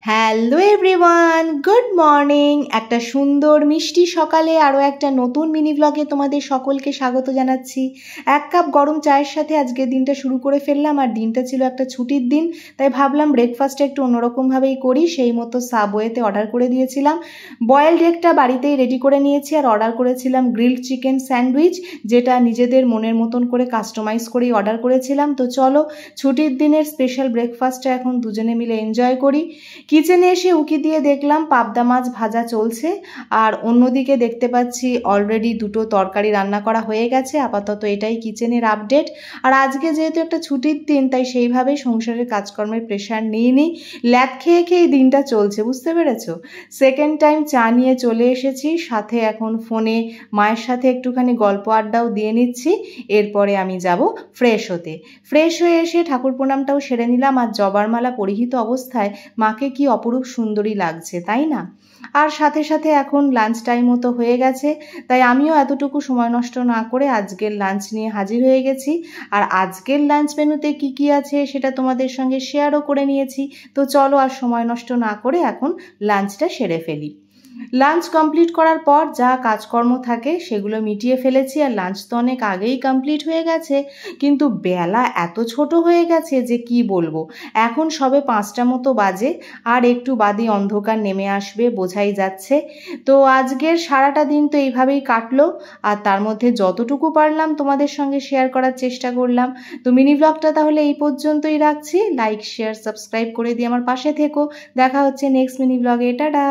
Hello everyone, good morning. একটা সুন্দর মিষ্টি সকালে আরও একটা নতুন মিনি ব্লগে তোমাদের সকলকে স্বাগত জানাচ্ছি। এক কাপ গরম চায়ের সাথে আজকের দিনটা শুরু করে ফেললাম। আর দিনটা ছিল একটা ছুটির দিন, তাই ভাবলাম ব্রেকফাস্টটা একটু অন্যরকমভাবেই করি। সেই মতো সাবওয়েতে অর্ডার করে দিয়েছিলাম। বয়েলড এগটা বাড়িতেই রেডি করে নিয়েছি, আর অর্ডার করেছিলাম গ্রিলড চিকেন স্যান্ডউইচ, যেটা নিজেদের মনের মতন করে কাস্টমাইজ করেই অর্ডার করেছিলাম। তো চলো ছুটির দিনের স্পেশাল ব্রেকফাস্টটা এখন দুজনে মিলে এনজয় করি। কিচেনে এসে উকি দিয়ে দেখলাম পাবদা মাছ ভাজা চলছে, আর অন্যদিকে দেখতে পাচ্ছি অলরেডি দুটো তরকারি রান্না করা হয়ে গেছে। আপাতত এটাই কিচেনের আপডেট। আর আজকে যেহেতু একটা ছুটির দিন, তাই সেইভাবেই সংসারের কাজকর্মের প্রেশার নিইনি। ল্যাদ খেয়ে খেয়ে দিনটা চলছে, বুঝতে পেরেছো। সেকেন্ড টাইম চা নিয়ে চলে এসেছি, সাথে এখন ফোনে মায়ের সাথে একটুখানি গল্প আড্ডাও দিয়ে নিচ্ছি। এরপরে আমি যাব ফ্রেশ হতে। ফ্রেশ হয়ে এসে ঠাকুর প্রণামটাও সেরে নিলাম। আর জবার মালা পরিহিত অবস্থায় মাকে কি অপরূপ সুন্দরী লাগছে, তাই না। আর সাথে সাথে এখন লাঞ্চ টাইমও তো হয়ে গেছে, তাই আমিও এতটুকু সময় নষ্ট না করে আজকের লাঞ্চ নিয়ে হাজির হয়ে গেছি। আর আজকের লাঞ্চ মেনুতে কি কি আছে সেটা তোমাদের সঙ্গে শেয়ারও করে নিয়েছি। তো চলো আর সময় নষ্ট না করে এখন লাঞ্চটা সেরে ফেলি। লাঞ্চ কমপ্লিট করার পর যা কাজকর্ম থাকে সেগুলো মিটিয়ে ফেলেছি। আর লাঞ্চ তো অনেক আগেই কমপ্লিট হয়ে গেছে, কিন্তু বেলা এত ছোট হয়ে গেছে যে কি বলবো। এখন সবে 5টা মতো বাজে, আর একটু বাদে অন্ধকার নেমে আসবে বোঝাই যাচ্ছে। তো আজকের সারাটা দিন তো এইভাবেই কাটলো, আর তার মধ্যে যতটুকু পারলাম তোমাদের সঙ্গে শেয়ার করার চেষ্টা করলাম। তো মিনি ব্লগটা তাহলে এই পর্যন্তই রাখছি। লাইক, শেয়ার, সাবস্ক্রাইব করে দিয়ে আমার পাশে থেকো। দেখা হচ্ছে নেক্সট মিনি ব্লগে। টাটা।